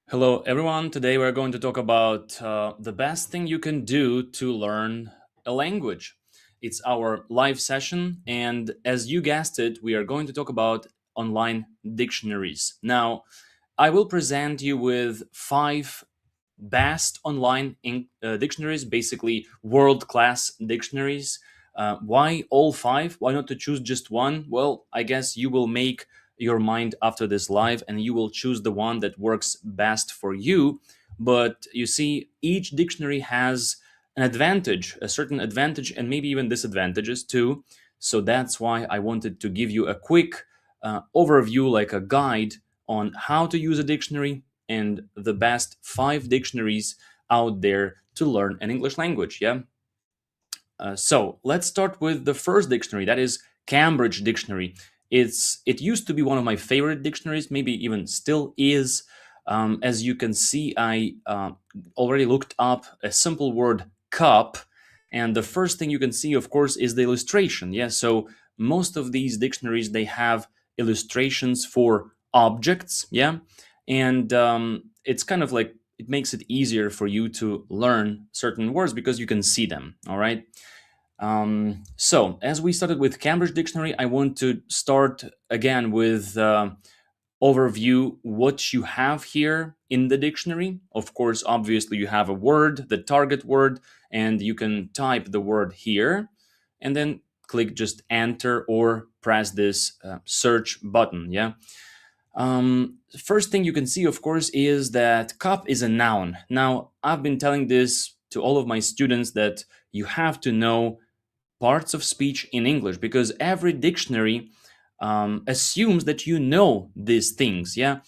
Hello, everyone. Today we're going to talk about the best thing you can do to learn a language. It's our live session, and as you guessed it, we are going to talk about online dictionaries. Now, I will present you with five best online dictionaries, basically world class dictionaries. Why all five? Why not to choose just one? Well, I guess you will make your mind after this live and you will choose the one that works best for you. But you see, each dictionary has an advantage, a certain advantage, and maybe even disadvantages too. So that's why I wanted to give you a quick overview, like a guide on how to use a dictionary and the best five dictionaries out there to learn an English language. Yeah. So let's start with the first dictionary. That is Cambridge Dictionary. It used to be one of my favorite dictionaries, maybe even still is. As you can see, I already looked up a simple word cup, and the first thing you can see, of course, is the illustration. Yeah. So most of these dictionaries they have illustrations for objects. Yeah, and it's kind of like it makes it easier for you to learn certain words because you can see them. All right. So, as we started with Cambridge Dictionary, I want to start again with overview what you have here in the dictionary. Of course, obviously, you have a word, the target word, and you can type the word here and then click just enter or press this search button. Yeah. First thing you can see, of course, is that cup is a noun. Now, I've been telling this to all of my students that you have to know parts of speech in English because every dictionary assumes that you know these things. Yeah,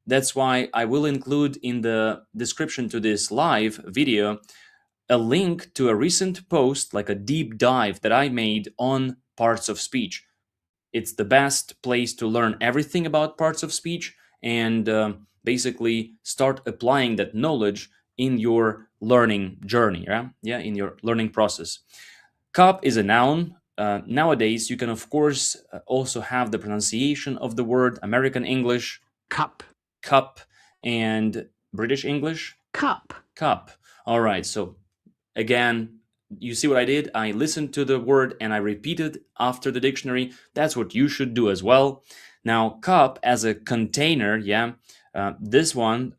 that's why I will include in the description to this live video a link to a recent post, like a deep dive that I made on parts of speech. It's the best place to learn everything about parts of speech and basically start applying that knowledge in your learning journey. Yeah, in your learning process. Cup is a noun. Nowadays, you can, of course, also have the pronunciation of the word American English, Cup. cup, and British English, Cup. cup. All right, so again, you see what I did? I listened to the word and I repeated after the dictionary. That's what you should do as well. Now, cup as a container, yeah, this one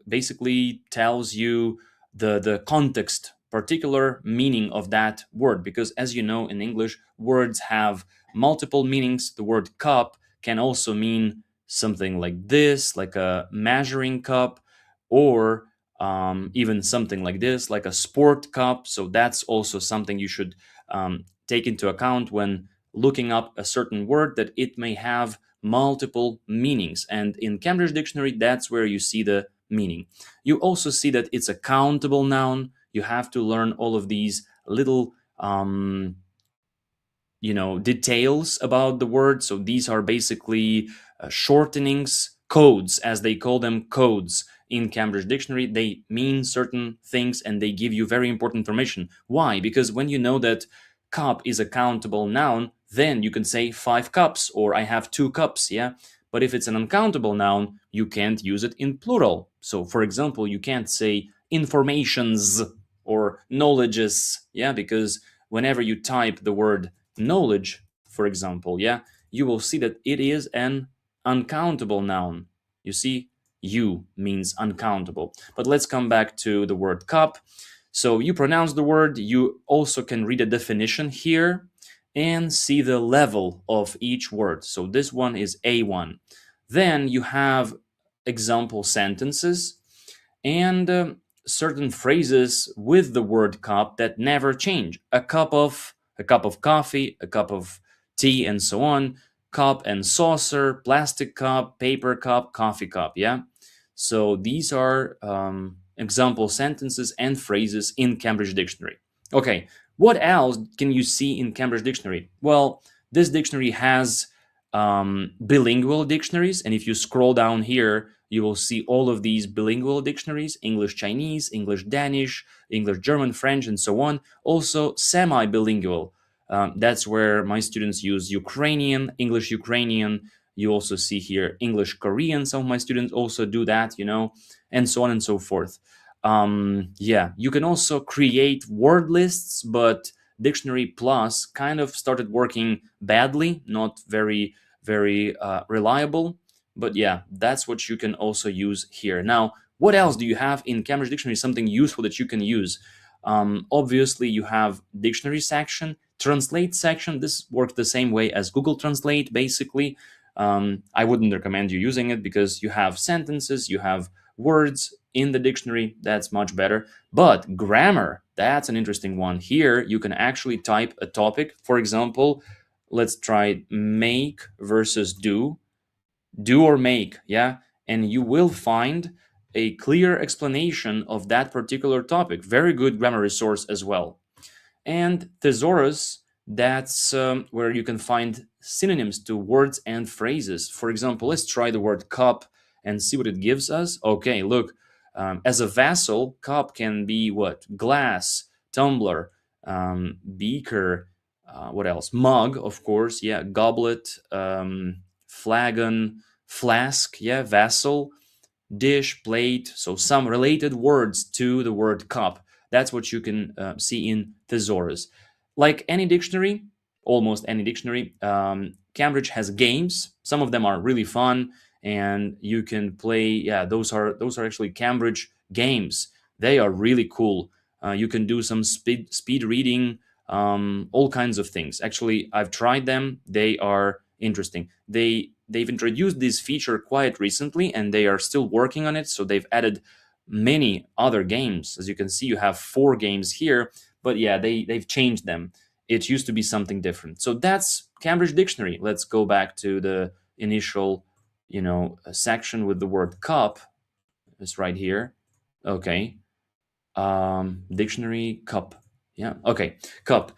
basically tells you the context, particular meaning of that word. Because as you know, in English, words have multiple meanings. The word cup can also mean something like this, like a measuring cup, or even something like this, like a sport cup. So that's also something you should take into account when looking up a certain word, that it may have multiple meanings. And in Cambridge Dictionary, that's where you see the meaning. You also see that it's a countable noun. You have to learn all of these little details about the word. So these are basically shortenings, codes, as they call them, codes in Cambridge Dictionary. They mean certain things and they give you very important information. Why? Because when you know that cup is a countable noun, then you can say 5 cups or I have 2 cups. Yeah. But if it's an uncountable noun, you can't use it in plural. So, for example, you can't say informations or knowledges. Yeah. Because whenever you type the word knowledge, for example, yeah, you will see that it is an uncountable noun. You see, you means uncountable. But let's come back to the word cup. So you pronounce the word, you also can read a definition here and see the level of each word. So this one is A1. Then you have example sentences and certain phrases with the word cup that never change. A cup of coffee, a cup of tea, and so on. Cup and saucer, plastic cup, paper cup, coffee cup. Yeah. So these are example sentences and phrases in Cambridge Dictionary. Okay, what else can you see in Cambridge Dictionary? Well, this dictionary has bilingual dictionaries, and if you scroll down here, you will see all of these bilingual dictionaries: English Chinese, English Danish, English German, French, and so on. Also, semi bilingual. That's where my students use Ukrainian, English Ukrainian, You also see here English, Korean. Some of my students also do that, and so on and so forth. Yeah, you can also create word lists, but Dictionary Plus kind of started working badly, not very reliable. But yeah, that's what you can also use here. Now, what else do you have in Cambridge Dictionary? Something useful that you can use. Obviously, you have dictionary section, translate section. This works the same way as Google Translate, basically. I wouldn't recommend you using it because you have sentences, you have words in the dictionary. That's much better. But grammar, that's an interesting one. Here, you can actually type a topic. For example, let's try make versus do or make, yeah, and you will find a clear explanation of that particular topic. Very good grammar resource as well. And thesaurus, that's where you can find synonyms to words and phrases. For example, let's try the word cup and see what it gives us. Okay, look, as a vessel, cup can be what? Glass, tumbler, beaker, what else? Mug, of course, yeah, goblet, flagon, flask, yeah, vessel, dish, plate. So some related words to the word cup. That's what you can see in thesaurus. Like any dictionary, almost any dictionary, Cambridge has games. Some of them are really fun, and you can play. Yeah, those are actually Cambridge games. They are really cool. You can do some speed reading, all kinds of things. Actually, I've tried them. They are interesting. They've introduced this feature quite recently, and they are still working on it. So they've added many other games. As you can see, you have 4 games here, but yeah, they've changed them. It used to be something different. So that's Cambridge Dictionary. Let's go back to the initial, section with the word cup. It's right here. Okay. Dictionary cup. Yeah. Okay. Cup.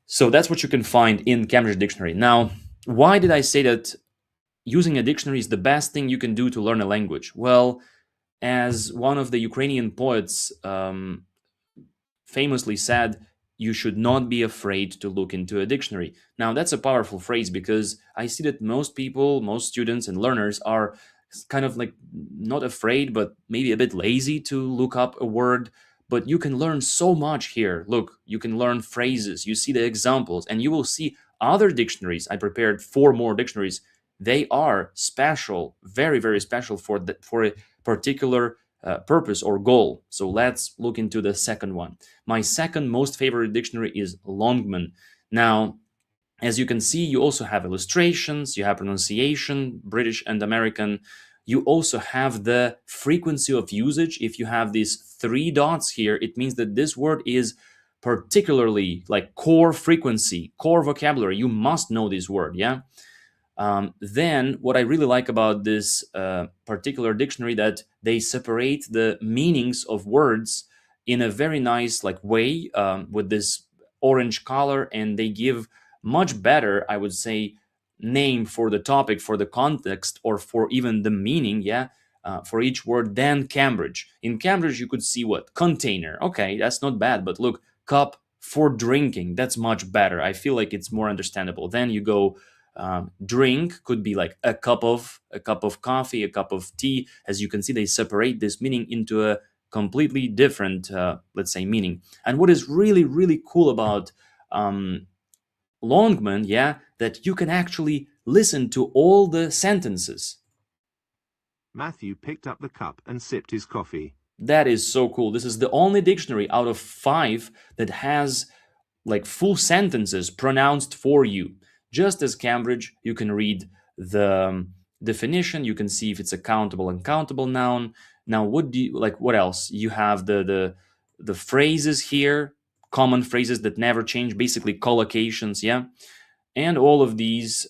So that's what you can find in Cambridge Dictionary. Now, why did I say that using a dictionary is the best thing you can do to learn a language? Well, as one of the Ukrainian poets famously said, you should not be afraid to look into a dictionary. Now, that's a powerful phrase because I see that most people, most students and learners are kind of like not afraid, but maybe a bit lazy to look up a word. But you can learn so much here. Look, you can learn phrases, you see the examples, and you will see other dictionaries. I prepared 4 more dictionaries. They are special, very, very special for a particular purpose or goal. So let's look into the second one. My second most favorite dictionary is Longman. Now, as you can see, you also have illustrations, you have pronunciation, British and American. You also have the frequency of usage. If you have these 3 dots here, it means that this word is particularly like core frequency, core vocabulary. You must know this word, yeah? Then what I really like about this particular dictionary that they separate the meanings of words in a very nice like way with this orange color, and they give much better, I would say, name for the topic, for the context, or for even the meaning, yeah, for each word than Cambridge. In Cambridge, you could see what? Container. Okay, that's not bad, but look, cup for drinking. That's much better. I feel like it's more understandable. Then you go drink could be like a cup of coffee, a cup of tea. As you can see, they separate this meaning into a completely different, let's say, meaning. And what is really really cool about Longman, yeah, that you can actually listen to all the sentences. Matthew picked up the cup and sipped his coffee. That is so cool. This is the only dictionary out of 5 that has like full sentences pronounced for you. Just as Cambridge, you can read the definition, you can see if it's a countable and countable noun. Now, what do you like? What else? You have the phrases here, common phrases that never change, basically collocations, yeah, and all of these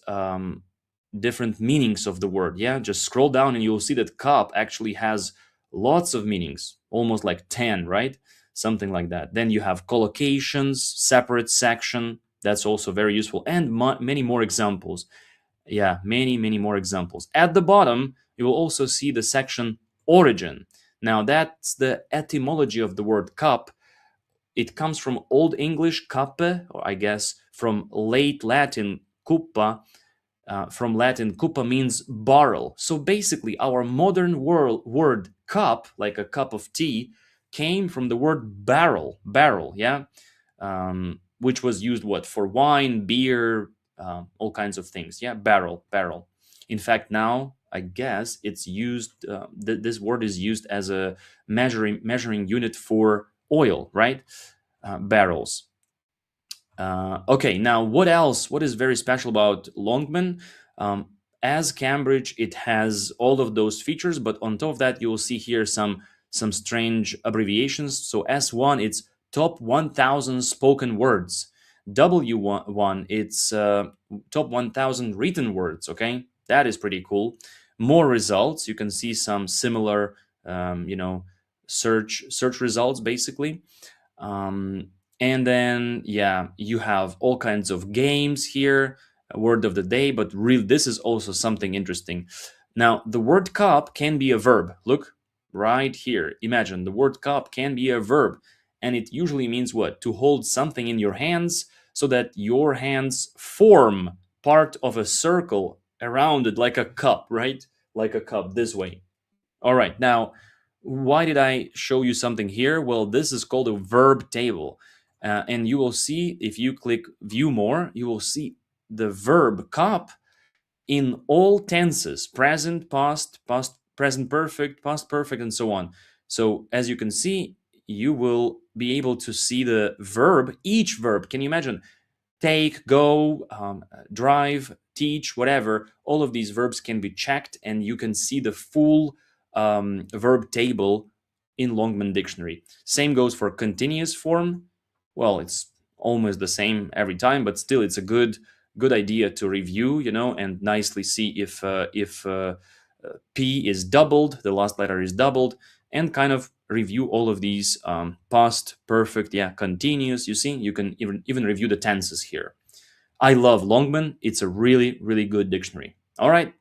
different meanings of the word. Yeah, just scroll down and you'll see that cup actually has lots of meanings, almost like 10, right? Something like that. Then you have collocations, separate section. That's also very useful, and many more examples. Yeah, many more examples. At the bottom, you will also see the section origin. Now, that's the etymology of the word cup. It comes from Old English cappe, or I guess from late Latin cuppa, from Latin, cupa means barrel. So basically, our modern word cup, like a cup of tea, came from the word barrel, barrel, yeah, which was used what for wine, beer, all kinds of things. Yeah, barrel, barrel. In fact, now I guess it's used. This word is used as a measuring unit for oil, right? Barrels. Okay, now what else? What is very special about Longman? Um, as Cambridge, it has all of those features, but on top of that, you will see here some strange abbreviations. So S1, it's top 1,000 spoken words. W1, it's top 1,000 written words. Okay, that is pretty cool. More results. You can see some similar, search results basically. um, and then yeah, you have all kinds of games here, a word of the day, but really this is also something interesting. Now the word cup can be a verb. Look right here, imagine the word cup can be a verb, and it usually means what? To hold something in your hands so that your hands form part of a circle around it, like a cup, right? Like a cup this way. All right, now, why did I show you something here? Well, this is called a verb table. And you will see, if you click view more, you will see the verb cop in all tenses: present, past present perfect, past perfect, and so on. So, as you can see, you will be able to see the verb, each verb. Can you imagine? Take, go, drive, teach, whatever. All of these verbs can be checked, and you can see the full verb table in Longman Dictionary. Same goes for continuous form. Well, it's almost the same every time, but still, it's a good idea to review, and nicely see if P is doubled, the last letter is doubled, and kind of review all of these past perfect, yeah, continuous. You see, you can even review the tenses here. I love Longman. It's a really really good dictionary. All right,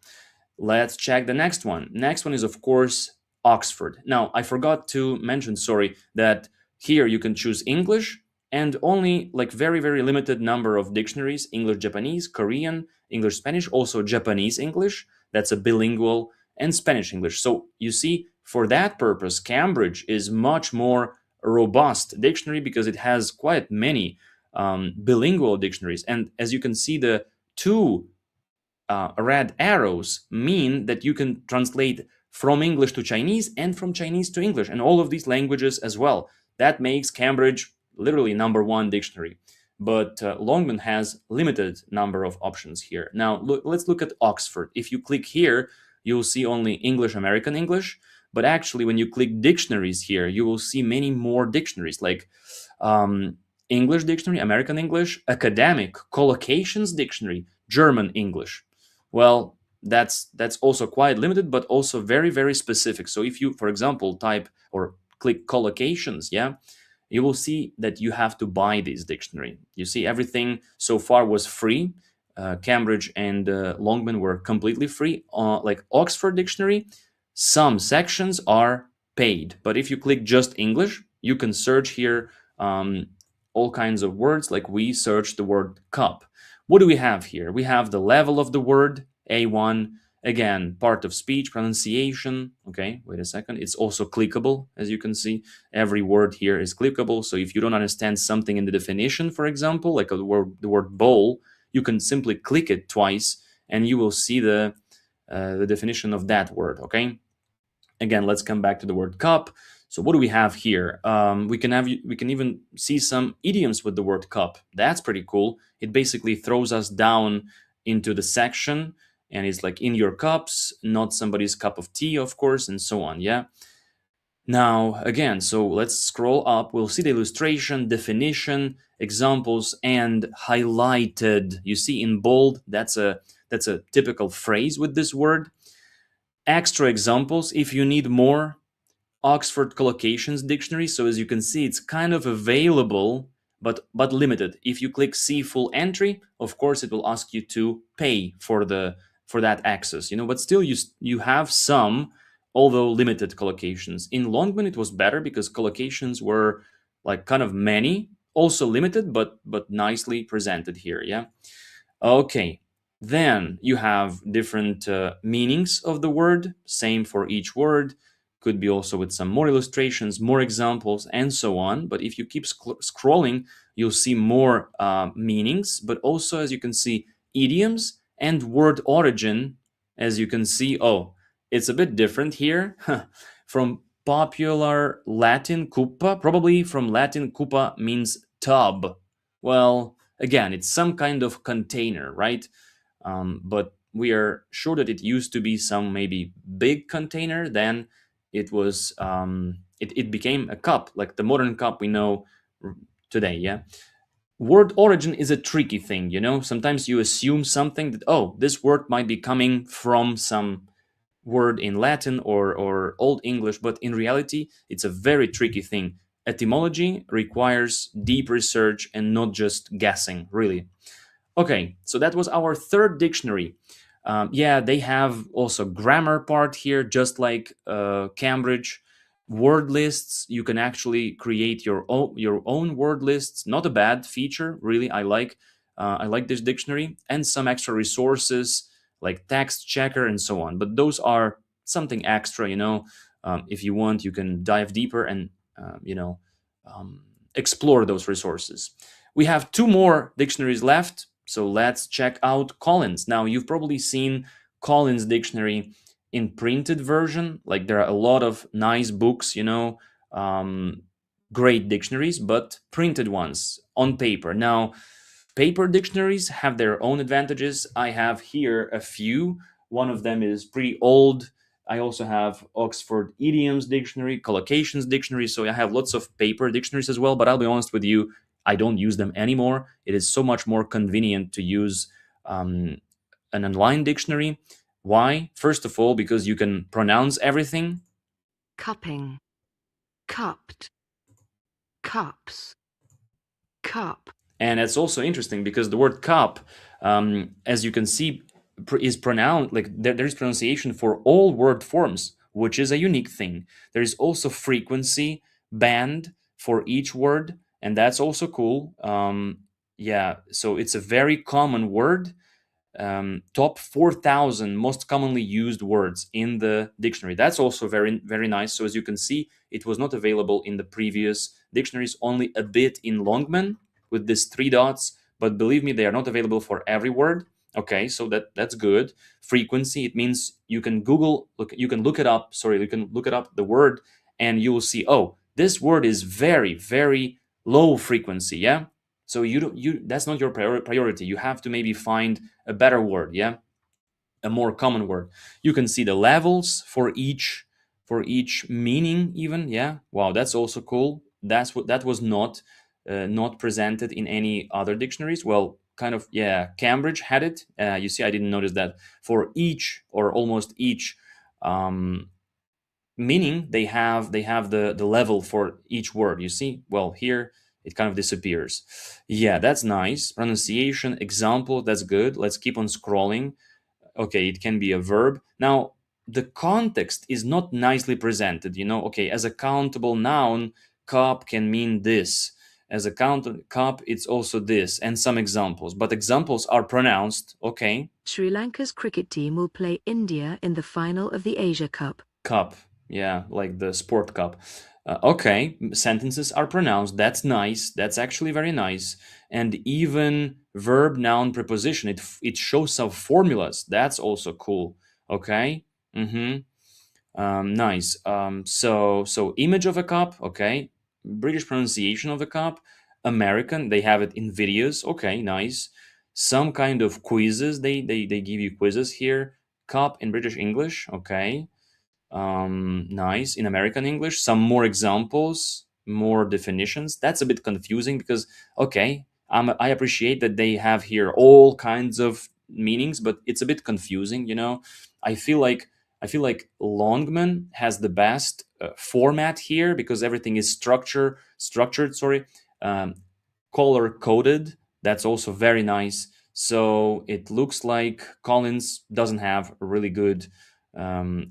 let's check the next one. Next one is, of course, Oxford. Now, I forgot to mention, sorry, that here you can choose English and only like very, very limited number of dictionaries: English, Japanese, Korean, English, Spanish, also Japanese English. That's a bilingual, and Spanish English. So you see, for that purpose, Cambridge is much more robust dictionary because it has quite many bilingual dictionaries. And as you can see, the two red arrows mean that you can translate from English to Chinese and from Chinese to English, and all of these languages as well. That makes Cambridge literally number one dictionary. But Longman has limited number of options here. Now let's look at Oxford. If you click here, you'll see only English, American English. But actually, when you click dictionaries here, you will see many more dictionaries, like um, English dictionary, American English, academic, collocations dictionary, German English. Well, that's also quite limited, but also very very specific. So if you, for example, type or click collocations, yeah, you will see that you have to buy this dictionary. You see, everything so far was free. Cambridge and Longman were completely free. Like Oxford Dictionary, some sections are paid, but if you click just English, you can search here all kinds of words. Like we searched the word cup. What do we have here? We have the level of the word, A1. Again, part of speech, pronunciation. Okay, wait a second. It's also clickable, as you can see. Every word here is clickable. So if you don't understand something in the definition, for example, like the word bowl, you can simply click it twice, and you will see the definition of that word. Okay. Again, let's come back to the word cup. So what do we have here? We can even see some idioms with the word cup. That's pretty cool. It basically throws us down into the section, and it's like in your cups, not somebody's cup of tea, of course, and so on. Yeah. Now, again, so let's scroll up. We'll see the illustration, definition, examples, and highlighted. You see in bold, that's a typical phrase with this word. Extra examples if you need more. Oxford Collocations Dictionary. So as you can see, it's kind of available, but limited. If you click see full entry, of course it will ask you to pay for that access. But still you have some, although limited collocations. In Longman it was better because collocations were like kind of many, also limited, but nicely presented here. Yeah. Okay. Then you have different meanings of the word, same for each word. Could be also with some more illustrations, more examples, and so on. But if you keep scrolling, you'll see more meanings, but also, as you can see, idioms and word origin. As you can see, oh, it's a bit different here. From popular Latin cupa, probably from Latin cupa means tub. Well, again, it's some kind of container, right? But we are sure that it used to be some maybe big container. Then it became a cup, like the modern cup we know today. Yeah, word origin is a tricky thing. Sometimes you assume something that, oh, this word might be coming from some word in Latin or Old English, but in reality, it's a very tricky thing. Etymology requires deep research and not just guessing, really. Okay, so that was our third dictionary. Yeah, they have also grammar part here, just like Cambridge. Word lists. You can actually create your own word lists. Not a bad feature, really. I like this dictionary, and some extra resources like text checker and so on. But those are something extra. If you want, you can dive deeper and um, explore those resources. We have two more dictionaries left, so let's check out Collins. Now, you've probably seen Collins Dictionary in printed version. Like, there are a lot of nice books, um, great dictionaries, but printed ones on paper. Now, paper dictionaries have their own advantages. I have here a few. One of them is pretty old. I also have Oxford Idioms Dictionary, Collocations Dictionary. So I have lots of paper dictionaries as well. But I'll be honest with you, I don't use them anymore. It is so much more convenient to use um, an online dictionary. Why? First of all, because you can pronounce everything. Cupping, cupped, cups, cup. And it's also interesting because the word cup, as you can see, is pronounced like there is pronunciation for all word forms, which is a unique thing. There is also frequency band for each word, and that's also cool. Yeah, so it's a very common word. Top 4,000 most commonly used words in the dictionary. That's also very, very nice. So, as you can see, it was not available in the previous dictionaries, only a bit in Longman with these three dots. But believe me, they are not available for every word. Okay, so that's good. Frequency, it means you can look it up. Sorry, you can look it up the word, and you will see. Oh, this word is very, very low frequency. Yeah, so you that's not your priority. You have to maybe find a better word, yeah, a more common word. You can see the levels for each meaning even, yeah. Wow, that's also cool. That was not presented in any other dictionaries. Well, kind of, yeah, Cambridge had it. You see, I didn't notice that for each or almost each um, meaning they have the level for each word. You see, well, here it kind of disappears. Yeah, that's nice. Pronunciation example, that's good. Let's keep on scrolling. Okay, it can be a verb. Now, the context is not nicely presented. Okay, as a countable noun, cup can mean this. As a cup, it's also this, and some examples. But examples are pronounced, okay, Sri Lanka's cricket team will play India in the final of the Asia Cup. cup. Yeah, like the sport cup. Okay, sentences are pronounced. That's nice. That's actually very nice. And even verb, noun, preposition. It shows some formulas. That's also cool. Okay. Mm-hmm. Nice. So image of a cup. Okay. British pronunciation of the cup. American. They have it in videos. Okay. Nice. Some kind of quizzes. They give you quizzes here. Cup in British English. Okay. Nice. In American English, some more examples, more definitions. That's a bit confusing because, okay, I appreciate that they have here all kinds of meanings, but it's a bit confusing. I feel like Longman has the best format here because everything is structured. Sorry, um, color coded. That's also very nice. So it looks like Collins doesn't have a really good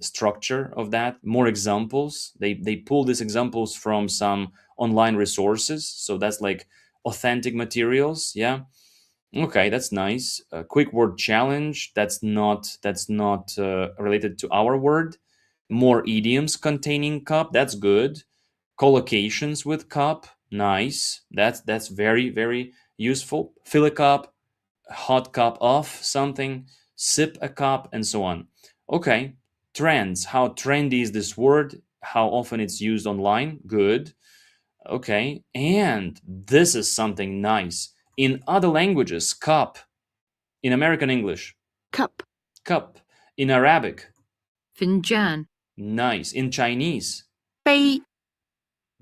structure of that. More examples. They pull these examples from some online resources. So that's like authentic materials. Yeah. Okay, that's nice. Quick word challenge. That's not related to our word. More idioms containing cup. That's good. Collocations with cup. Nice. That's very very useful. Fill a cup, hot cup of something, sip a cup, and so on. Okay. Trends. How trendy is this word? How often it's used online? Good. Okay. And this is something nice. In other languages, cup. In American English, Cup. cup. In Arabic, Finjan. nice. In Chinese, 杯.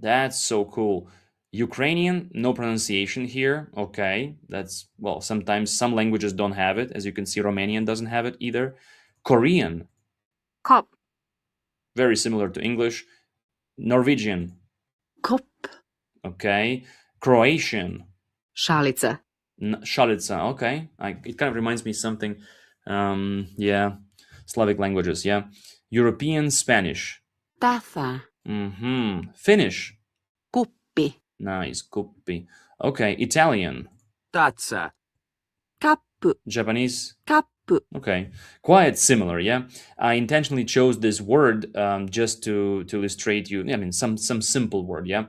that's so cool. Ukrainian, no pronunciation here. Okay. That's, well, sometimes some languages don't have it. As you can see, Romanian doesn't have it either. Korean, Cup. very similar to English. Norwegian, Cup. okay. Croatian, Šalica. Šalica, okay. It kind of reminds me something. Yeah, Slavic languages, yeah. European Spanish. Taza. Finnish. Kuppi. Nice. Kuppi. Okay. Italian. Tazza. Kappu. Japanese. Kappu. Okay. Quite similar, yeah. I intentionally chose this word just to illustrate you. I mean, some simple word, yeah.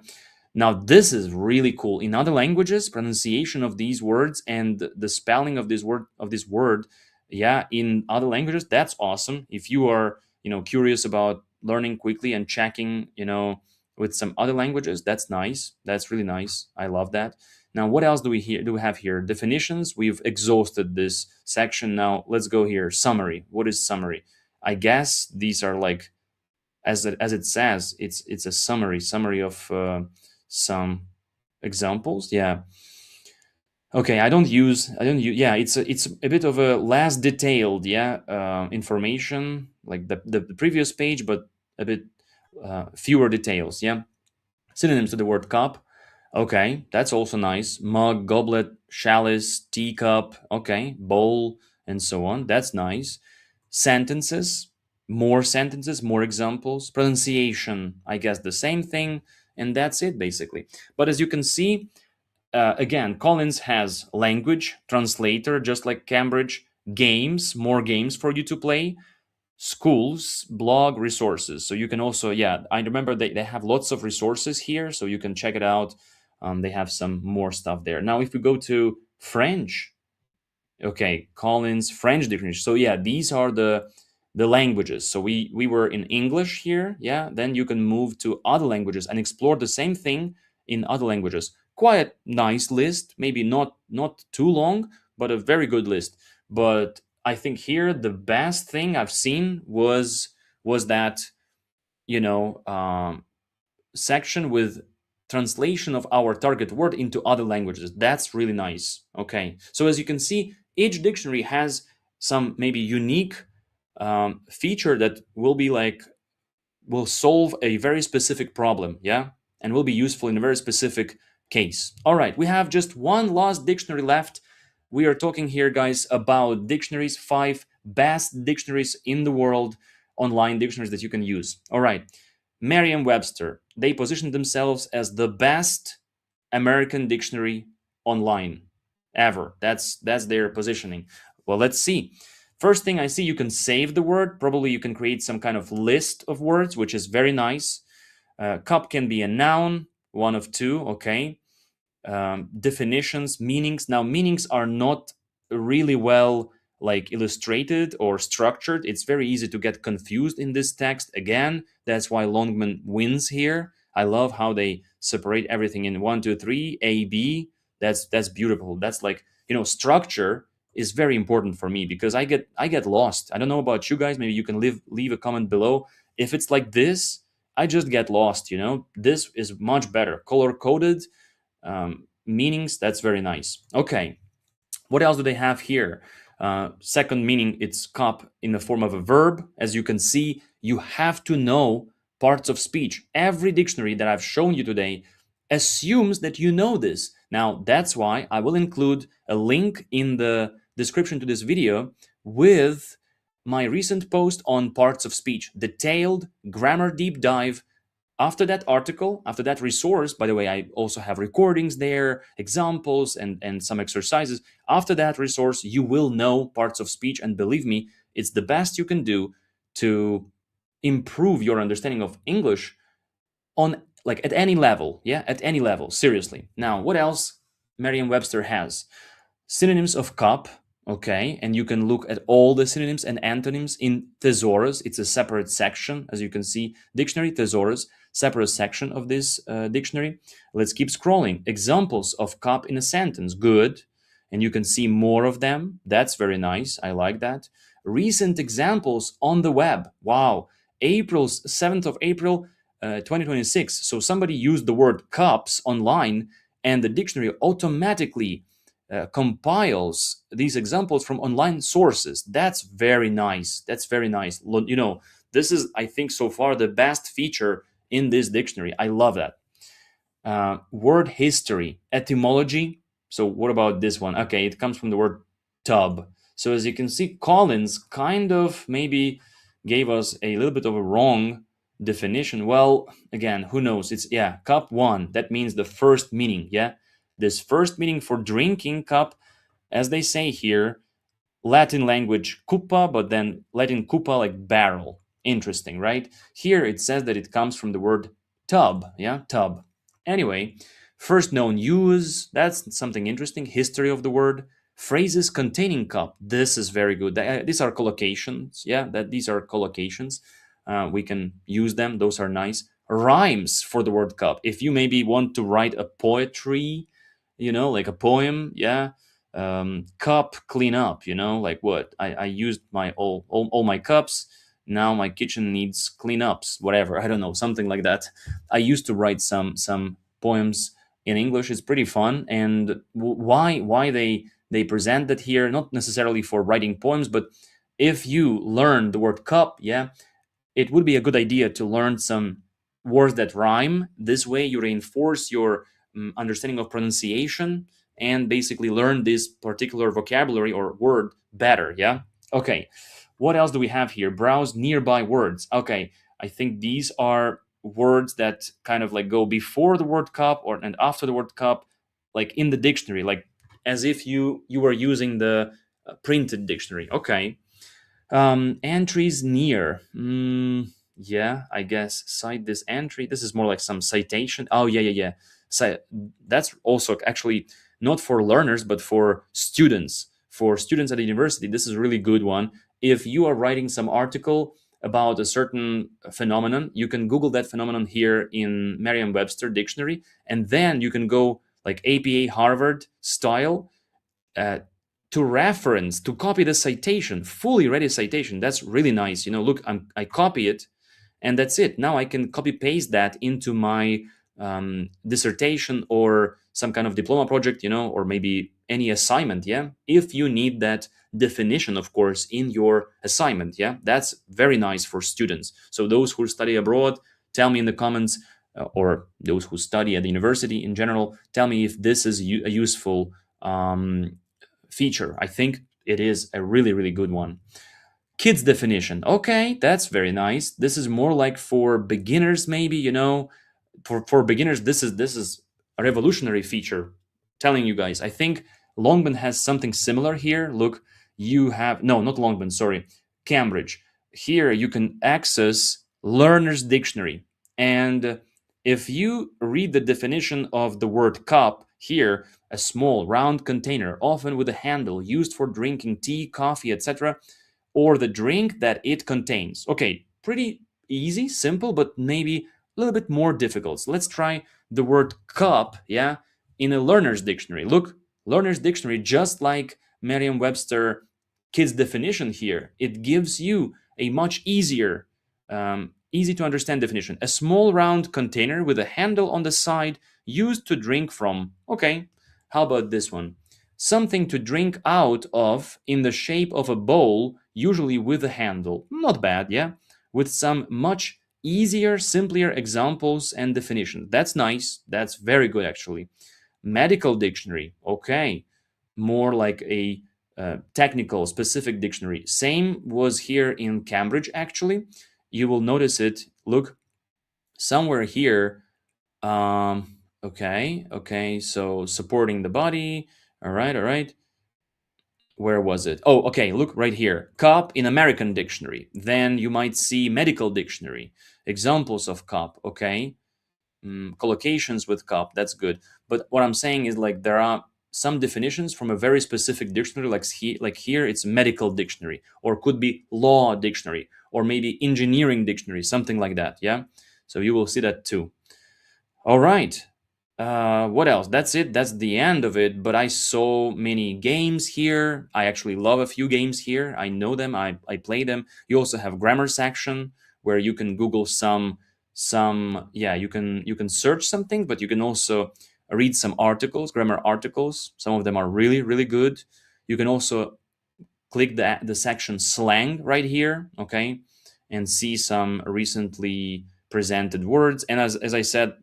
Now this is really cool. In other languages, pronunciation of these words and the spelling of this word, yeah, in other languages, that's awesome. If you are, curious about learning quickly and checking, with some other languages, that's nice. That's really nice. I love that. Now, what else do we have here? Definitions. We've exhausted this section. Now, let's go here. Summary. What is summary? I guess these are like, as it says, it's a summary of some examples. Yeah. Okay. I don't use. Yeah, it's a bit of a less detailed, yeah, information like the previous page, but a bit fewer details. Yeah. Synonyms to the word cup. Okay, that's also nice. Mug, goblet, chalice, teacup. Okay, bowl, and so on. That's nice. Sentences, more examples. Pronunciation, I guess the same thing. And that's it, basically. But as you can see, again, Collins has language, translator, just like Cambridge, games, more games for you to play, schools, blog, resources. So you can also, yeah, I remember they have lots of resources here, so you can check it out. They have some more stuff there. Now, if we go to French, okay, Collins French dictionary. So yeah, these are the languages. So we were in English here, yeah. Then you can move to other languages and explore the same thing in other languages. Quite nice list, maybe not too long, but a very good list. But I think here the best thing I've seen was that, you know um, section with translation of our target word into other languages. That's really nice. Okay, so as you can see, each dictionary has some maybe unique feature that will solve a very specific problem, yeah, and will be useful in a very specific case. All right, we have just one last dictionary left. We are talking here, guys, about dictionaries, 5 best dictionaries in the world, online dictionaries that you can use. All right, Merriam-Webster, they position themselves as the best American dictionary online ever. That's their positioning. Well, let's see. First thing I see, you can save the word. Probably you can create some kind of list of words, which is very nice. Cup can be a noun, one of two. Okay. Definitions, meanings. Now, meanings are not really well like illustrated or structured. It's very easy to get confused in this text. Again, that's why Longman wins here. I love how they separate everything in one, two, three, A, B. That's beautiful. That's like, structure is very important for me because I get lost. I don't know about you guys. Maybe you can leave a comment below. If it's like this, I just get lost. This is much better, color coded meanings. That's very nice. Okay, what else do they have here? Second meaning, it's cup in the form of a verb. As you can see, you have to know parts of speech. Every dictionary that I've shown you today assumes that you know this. Now, that's why I will include a link in the description to this video with my recent post on parts of speech, detailed grammar deep dive After that article, after that resource, by the way, I also have recordings there, examples, and some exercises. After that resource, you will know parts of speech, and believe me, it's the best you can do to improve your understanding of English on, like, at any level. Yeah, at any level, seriously. Now, what else Merriam-Webster has? Synonyms of cup. Okay, and you can look at all the synonyms and antonyms in thesaurus. It's a separate section, as you can see. Dictionary, thesaurus, separate section of this dictionary. Let's keep scrolling. Examples of cup in a sentence. Good. And you can see more of them. That's very nice. I like that. Recent examples on the web. Wow. April's 7th of April 2026. So somebody used the word cups online, and the dictionary automatically compiles these examples from online sources. That's very nice. That's very nice. You know, this is, I think, so far the best feature in this dictionary. I love that. Word history, etymology. So, what about this one? Okay, it comes from the word tub. So, as you can see, Collins kind of maybe gave us a little bit of a wrong definition. Well, again, who knows? It's, yeah, cup one. That means the first meaning. Yeah, this first meaning for drinking cup, as they say here, Latin language "cupa," but then Latin "cupa" like barrel. Interesting, right? Here it says that it comes from the word tub. Yeah, tub. Anyway, first known use, that's something interesting. History of the word. Phrases containing cup. This is very good. These are collocations. Yeah, that these are collocations. We can use them. Those are nice. Rhymes for the word cup. If you maybe want to write a poetry, like a poem, yeah, cup clean up, like what I used my all my cups, now my kitchen needs cleanups, whatever, I don't know, something like that. I used to write some poems in English. It's pretty fun. And why they present that here, not necessarily for writing poems, but if you learn the word cup, yeah, it would be a good idea to learn some words that rhyme. This way, you reinforce your understanding of pronunciation and basically learn this particular vocabulary or word better. Yeah. Okay. What else do we have here? Browse nearby words. Okay. I think these are words that kind of like go before the word cup or and after the word cup, like in the dictionary, like as if you were using the printed dictionary. Okay. Entries near. Yeah, I guess cite this entry. This is more like some citation. Oh, yeah, yeah, yeah. So that's also actually not for learners, but for students. For students at the university, this is a really good one. If you are writing some article about a certain phenomenon, you can Google that phenomenon here in Merriam-Webster dictionary, and then you can go like APA Harvard style uh, to reference, to copy the citation, fully ready citation. That's really nice. Look, I copy it, and that's it. Now I can copy paste that into my dissertation or some kind of diploma project, or maybe any assignment. Yeah, if you need that definition, of course, in your assignment. Yeah, that's very nice for students. So those who study abroad, tell me in the comments, or those who study at the university in general, tell me if this is a useful feature. I think it is a really, really good one. Kids definition. Okay, that's very nice. This is more like for beginners, maybe, for beginners, this is a revolutionary feature. Telling you guys, I think Longman has something similar here. Look, you have no, not Longman, sorry, Cambridge. Here you can access Learner's Dictionary, and if you read the definition of the word cup here, a small round container, often with a handle, used for drinking tea, coffee, etc., or the drink that it contains. Okay, pretty easy, simple, but maybe a little bit more difficult. So let's try the word cup, yeah, in a learner's dictionary. Look, learner's dictionary, just like Merriam-Webster kids definition here, it gives you a much easier, easy to understand definition. A small round container with a handle on the side used to drink from. Okay, how about this one? Something to drink out of in the shape of a bowl, usually with a handle. Not bad, yeah? With some much easier, simpler examples and definitions. That's nice. That's very good, actually. Medical dictionary. Okay. More like a technical, specific dictionary. Same was here in Cambridge, actually. You will notice it. Look, somewhere here. Okay, so supporting the body. All right, all right. Where was it? Oh, okay, look right here. Cup in American dictionary. Then you might see medical dictionary. Examples of cup, okay? Collocations with cup, that's good. But what I'm saying is, like, there are some definitions from a very specific dictionary, like here it's medical dictionary, or could be law dictionary, or maybe engineering dictionary, something like that, yeah? So you will see that too. All right. What else? That's it. That's the end of it. But I saw many games here. I actually love a few games here. I know them. I play them. You also have grammar section where you can Google some yeah, you can search something, but you can also read some articles, grammar articles. Some of them are really, really good. You can also click the section slang right here, okay, and see some recently presented words. And as I said,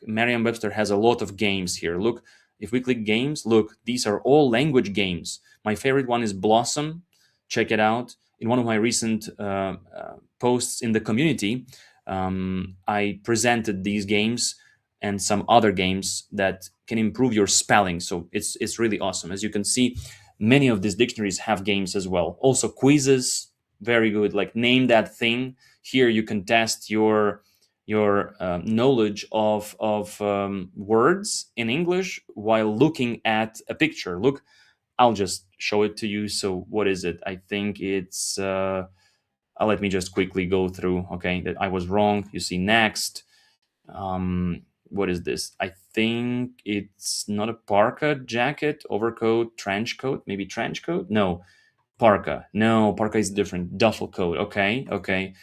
Merriam-Webster has a lot of games here. Look, if we click games, look, these are all language games. My favorite one is Blossom. Check it out. In one of my recent posts in the community, I presented these games and some other games that can improve your spelling. So it's really awesome. As you can see, many of these dictionaries have games as well. Also quizzes, very good. Like name that thing. Here you can test your knowledge of words in English while looking at a picture. Look, I'll just show it to you. So what is it? I think it's. Let me just quickly go through. Okay, that I was wrong. You see next. What is this? I think it's not a parka jacket, overcoat, trench coat, maybe trench coat. No, parka. No, parka is different. Duffel coat. Okay, okay.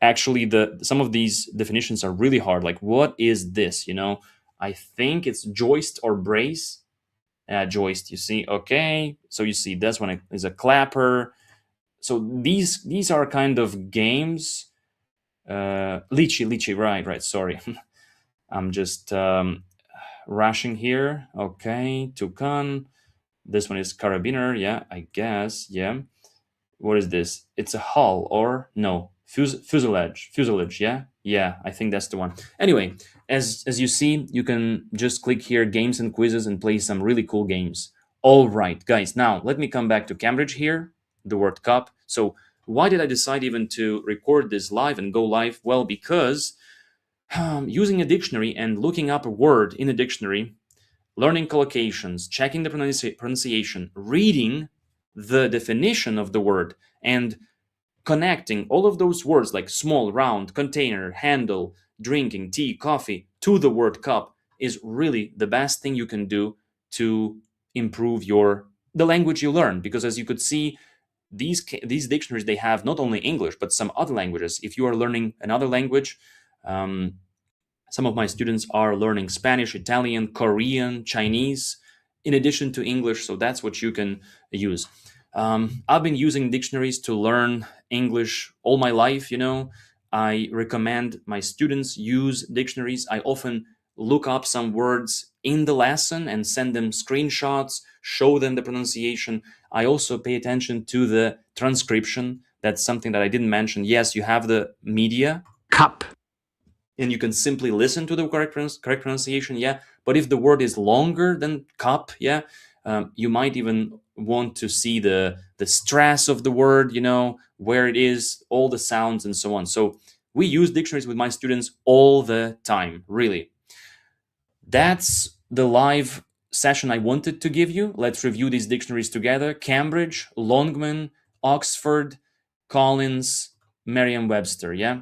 Actually, the some of these definitions are really hard. Like, what is this? I think it's joist or brace. Joist. You see. Okay, so you see this one is a clapper. So these are kind of games. Lychee. Right. Sorry. I'm just rushing here. Okay, Tucan. This one is carabiner. Yeah, I guess. Yeah. What is this? It's a hull or no fuselage. Fuselage. Yeah. Yeah. I think that's the one. Anyway, as you see, you can just click here, games and quizzes, and play some really cool games. All right, guys. Now let me come back to Cambridge here. The World Cup. So why did I decide even to record this live and go live? Well, because using a dictionary and looking up a word in a dictionary, learning collocations, checking the pronunciation, reading the definition of the word, and connecting all of those words like small, round, container, handle, drinking, tea, coffee to the word cup is really the best thing you can do to improve the language you learn. Because as you could see, these dictionaries, they have not only English but some other languages. If you are learning another language, um, some of my students are learning Spanish, Italian, Korean, Chinese, in addition to English. So that's what you can use. I've been using dictionaries to learn English all my life. I recommend my students use dictionaries. I often look up some words in the lesson and send them screenshots, show them the pronunciation. I also pay attention to the transcription. That's something that I didn't mention. Yes, you have the media Cup. and you can simply listen to the correct pronunciation, yeah. But if the word is longer than cup, yeah, you might even want to see the stress of the word, where it is, all the sounds, and so on. So we use dictionaries with my students all the time, really. That's the live session I wanted to give you. Let's review these dictionaries together. Cambridge, Longman, Oxford, Collins, Merriam-Webster, yeah.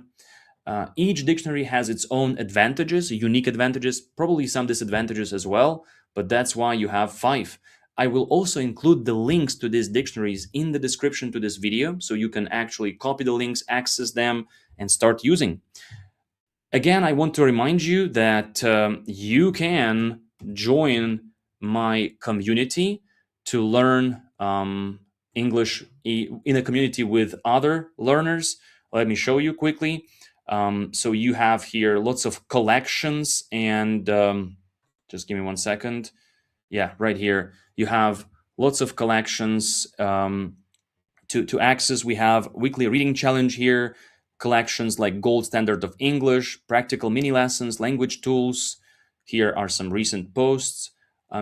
Each dictionary has its own advantages, unique advantages, probably some disadvantages as well, but that's why you have 5. I will also include the links to these dictionaries in the description to this video, so you can actually copy the links, access them, and start using. Again, I want to remind you that you can join my community to learn English in a community with other learners. Let me show you quickly. So you have here lots of collections, and just give me 1 second. Yeah, right here you have lots of collections to access. We have weekly reading challenge here, collections like Gold Standard of English, Practical Mini Lessons, Language Tools. Here are some recent posts.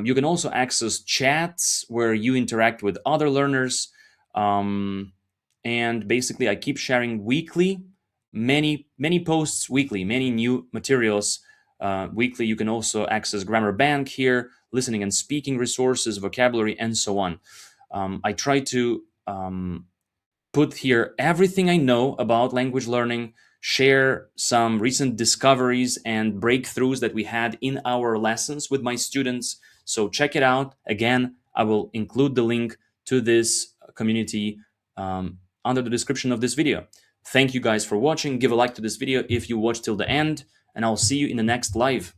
You can also access chats where you interact with other learners. And basically, I keep sharing weekly, many posts weekly, many new materials weekly. You can also access Grammar Bank here, listening and speaking resources, vocabulary, and so on. I try to put here everything I know about language learning, share some recent discoveries and breakthroughs that we had in our lessons with my students. So check it out. Again, I will include the link to this community under the description of this video. Thank you guys for watching. Give a like to this video if you watched till the end, and I'll see you in the next live.